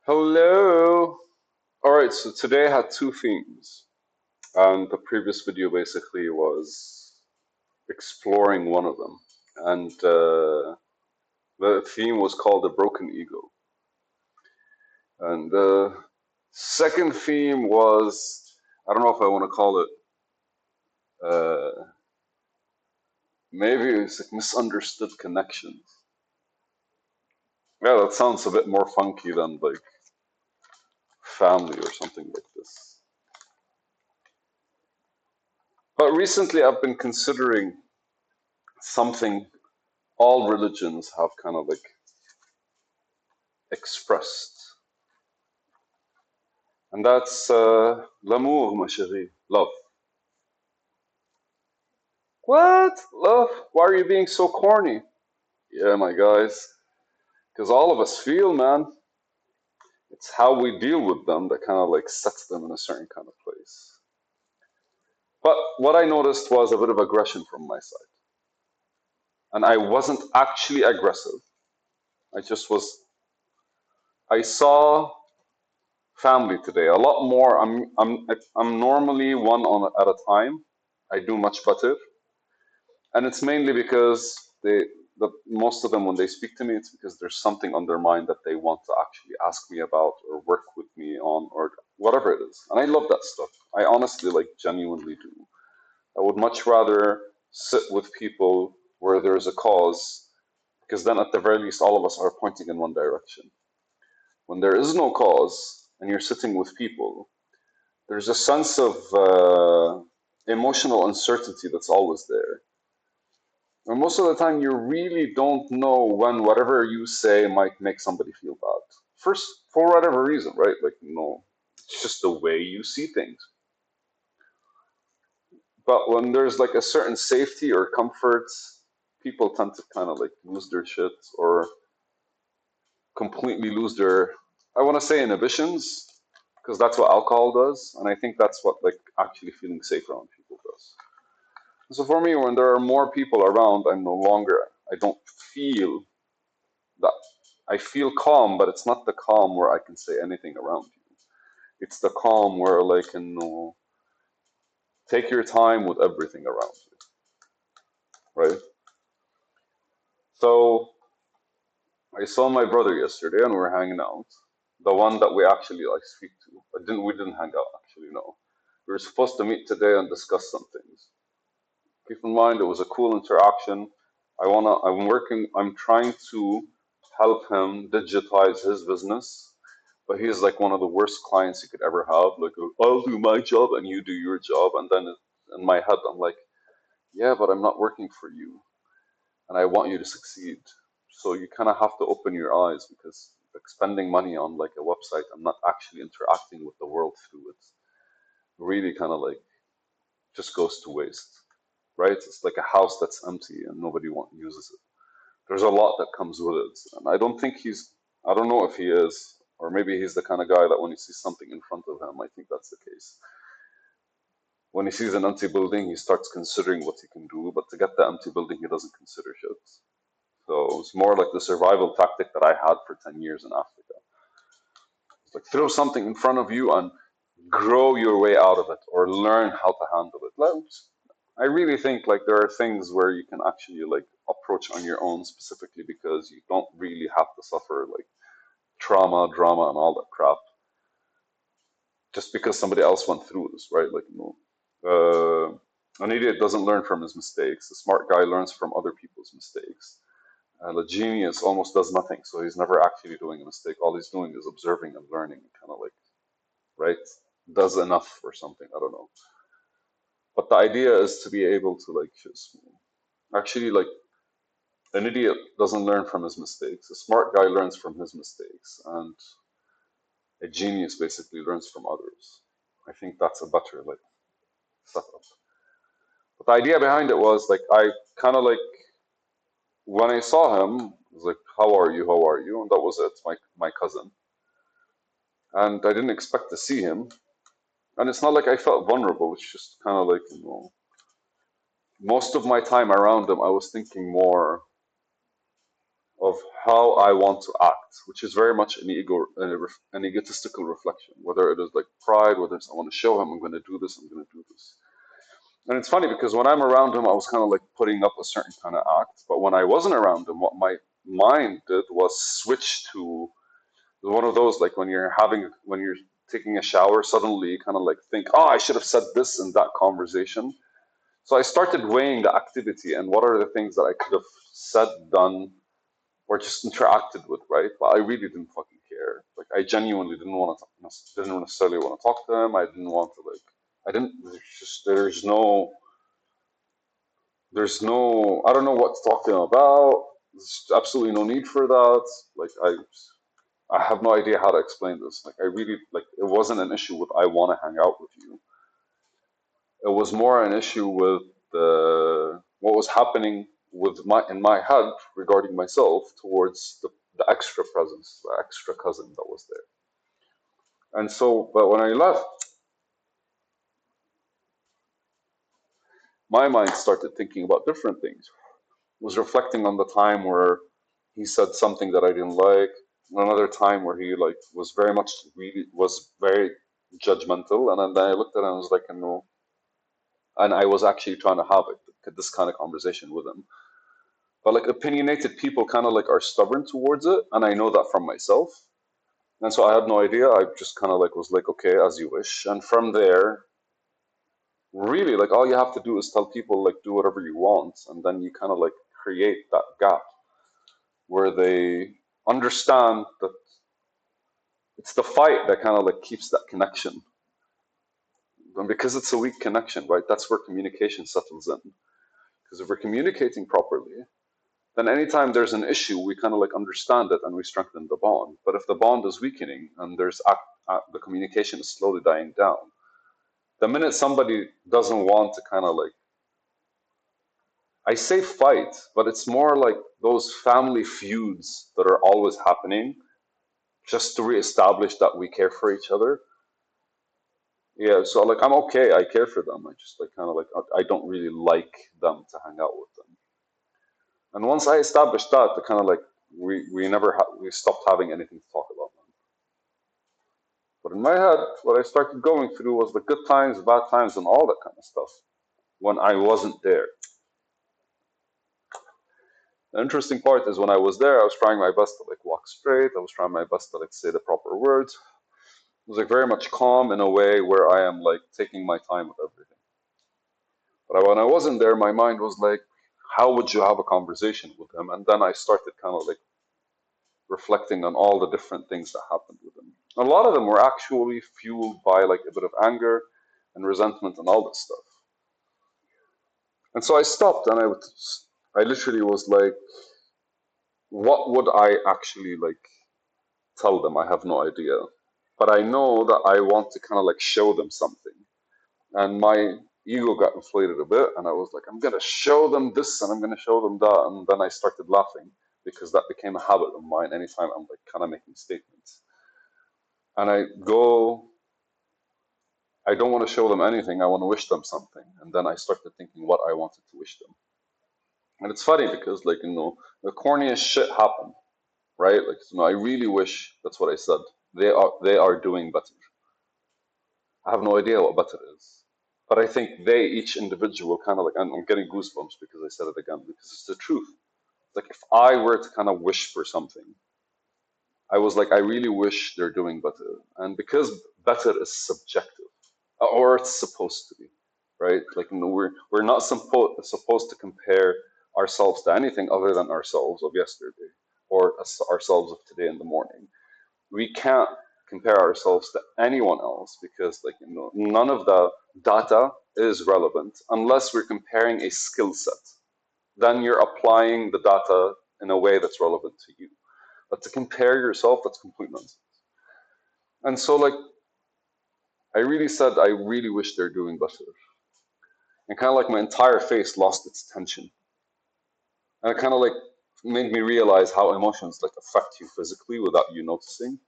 Hello. All right, so today I had two themes, and the previous video basically was exploring one of them. And the theme was called the broken ego. And the second theme was, I don't know if I want to call it, uh, maybe it's like misunderstood connections. Yeah, that sounds a bit more funky than like family or something like this. But recently I've been considering something all religions have kind of like expressed, and that's l'amour, ma chérie, love. What? Love? Why are you being so corny? Yeah, my guys, because all of us feel, man. It's how we deal with them that kind of like sets them in a certain kind of place. But what I noticed was a bit of aggression from my side. And I wasn't actually aggressive. I just was, I saw family today a lot more. I'm normally one on at a time. I do much better, and it's mainly because most of them when they speak to me, it's because there's something on their mind that they want to actually ask me about or work with me on or whatever it is, and I love that stuff. I honestly like genuinely do. I would much rather sit with people where there's a cause, because then at the very least all of us are pointing in one direction. When there is no cause and you're sitting with people, there's a sense of emotional uncertainty that's always there. And most of the time, you really don't know when whatever you say might make somebody feel bad. First, for whatever reason, right? Like, no, it's just the way you see things. But when there's like a certain safety or comfort, people tend to kind of like lose their shit or completely lose their, I want to say, inhibitions, because that's what alcohol does. And I think that's what like actually feeling safe around people does. So for me, when there are more people around, I'm no longer, I don't feel that. I feel calm, but it's not the calm where I can say anything around you. It's the calm where like, you know, take your time with everything around you, right? So I saw my brother yesterday and we were hanging out. The one that we actually like speak to. But we didn't hang out actually, no. We were supposed to meet today and discuss some things. Keep in mind it was a cool interaction. I'm trying to help him digitize his business, but he's like one of the worst clients you could ever have. Like, I'll do my job and you do your job. And then in my head, I'm like, yeah, but I'm not working for you and I want you to succeed. So you kind of have to open your eyes because like spending money on like a website, I'm not actually interacting with the world through it. Really kind of like just goes to waste, right? It's like a house that's empty and uses it. There's a lot that comes with it. And I don't know if he is, or maybe he's the kind of guy that when he sees something in front of him, I think that's the case. When he sees an empty building, he starts considering what he can do, but to get the empty building, he doesn't consider shit. So it's more like the survival tactic that I had for 10 years in Africa. It's like throw something in front of you and grow your way out of it or learn how to handle it. I really think like there are things where you can actually like approach on your own specifically because you don't really have to suffer like trauma, drama, and all that crap just because somebody else went through this, right? Like, an idiot doesn't learn from his mistakes. A smart guy learns from other people's mistakes. A genius almost does nothing, so he's never actually doing a mistake. All he's doing is observing and learning, kind of like, right? Does enough or something. I don't know. But the idea is to be able to like just actually like an idiot doesn't learn from his mistakes. A smart guy learns from his mistakes, and a genius basically learns from others. I think that's a better like setup. But the idea behind it was like I kind of like when I saw him, I was like, "How are you? How are you?" And that was it. My cousin, and I didn't expect to see him. And it's not like I felt vulnerable. It's just kind of like most of my time around him, I was thinking more of how I want to act, which is very much an egotistical reflection, whether it is like pride, whether it's I want to show him I'm going to do this, I'm going to do this. And it's funny because when I'm around him, I was kind of like putting up a certain kind of act. But when I wasn't around him, what my mind did was switch to one of those like when you're taking a shower, suddenly you kind of like think, oh, I should have said this in that conversation. So I started weighing the activity and what are the things that I could have said, done, or just interacted with, right? But I really didn't fucking care. Like I genuinely didn't necessarily want to talk to him. I didn't want to like. I didn't. There's no. I don't know what to talk to him about. There's absolutely no need for that. Like I have no idea how to explain this. Like I really like. It wasn't an issue with I want to hang out with you. It was more an issue with what was happening with my in my head regarding myself towards the extra presence, the extra cousin that was there. And so, but when I left, my mind started thinking about different things. Was reflecting on the time where he said something that I didn't like. Another time where he like was very much really was very judgmental, and then I looked at him and I was like, no. And I was actually trying to have this kind of conversation with him. But like opinionated people kind of like are stubborn towards it, and I know that from myself. And so I had no idea. I just kind of like was like, okay, as you wish. And from there, really, like all you have to do is tell people like do whatever you want, and then you kind of like create that gap where they understand that it's the fight that kind of like keeps that connection. And because it's a weak connection, right? That's where communication settles in. Because if we're communicating properly, then anytime there's an issue, we kind of like understand it and we strengthen the bond. But if the bond is weakening and the communication is slowly dying down, the minute somebody doesn't want to kind of like, I say fight, but it's more like those family feuds that are always happening just to reestablish that we care for each other. Yeah, so like I'm okay, I care for them. I just like kind of like I don't really like them to hang out with them. And once I established that, the kind of like we stopped having anything to talk about. But in my head, what I started going through was the good times, bad times, and all that kind of stuff when I wasn't there. The interesting part is when I was there, I was trying my best to like walk straight. I was trying my best to like say the proper words. It was like very much calm in a way where I am like taking my time with everything. But when I wasn't there, my mind was like, how would you have a conversation with him? And then I started kind of like reflecting on all the different things that happened with him. A lot of them were actually fueled by like a bit of anger and resentment and all this stuff. And so I stopped and I literally was like, what would I actually like tell them? I have no idea. But I know that I want to kind of like show them something. And my ego got inflated a bit and I was like, I'm gonna show them this and I'm gonna show them that. And then I started laughing because that became a habit of mine anytime I'm like kind of making statements. And I don't want to show them anything, I want to wish them something. And then I started thinking what I wanted to wish them. And it's funny because like, the corniest shit happened, right? Like, I really wish, that's what I said. They are doing better. I have no idea what better is. But I think they, each individual, kind of like, and I'm getting goosebumps because I said it again, because it's the truth. Like, if I were to kind of wish for something, I was like, I really wish they're doing better. And because better is subjective, or it's supposed to be, right? Like, we're not supposed to compare ourselves to anything other than ourselves of yesterday or ourselves of today in the morning. We can't compare ourselves to anyone else because like none of the data is relevant unless we're comparing a skill set. Then you're applying the data in a way that's relevant to you. But to compare yourself, that's complete nonsense. And so like I really said I really wish they're doing better. And kind of like my entire face lost its tension. And it kind of like made me realize how emotions like affect you physically without you noticing.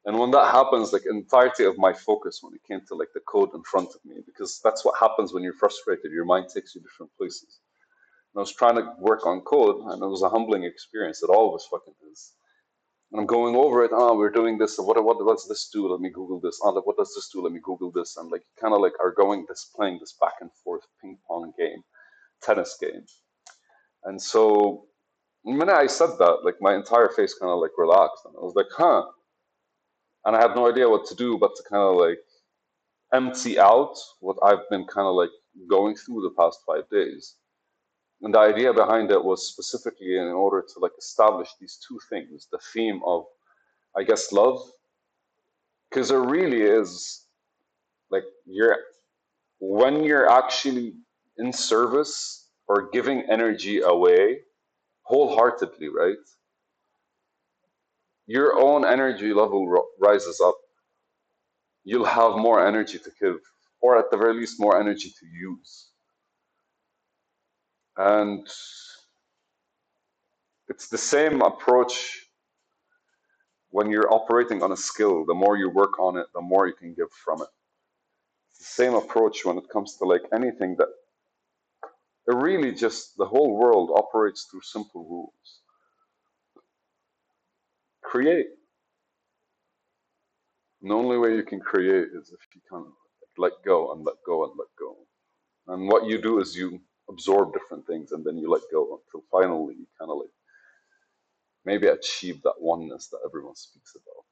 And when that happens, like entirety of my focus when it came to like the code in front of me, because that's what happens when you're frustrated, your mind takes you different places. I was trying to work on code, and it was a humbling experience. It always fucking is. And I'm going over it. Oh, we're doing this. What does this do? Let me Google this. Oh, what does this do? Let me Google this. And like kind of like are going this playing this back and forth ping pong game, tennis game. And so the minute I said that, like my entire face kind of like relaxed, and I was like, huh. And I had no idea what to do, but to kind of like empty out what I've been kind of like going through the past 5 days. And the idea behind it was specifically in order to like establish these two things, the theme of, I guess, love, because it really is like when you're actually in service or giving energy away wholeheartedly, right? Your own energy level rises up. You'll have more energy to give, or at the very least, more energy to use. And it's the same approach when you're operating on a skill. The more you work on it, the more you can give from it. It's the same approach when it comes to like anything that it really just the whole world operates through simple rules. Create. And the only way you can create is if you kind of let go and let go and let go. And what you do is you absorb different things and then you let go until finally you kind of like maybe achieve that oneness that everyone speaks about.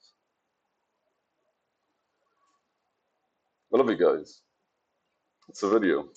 I love you guys. It's a video.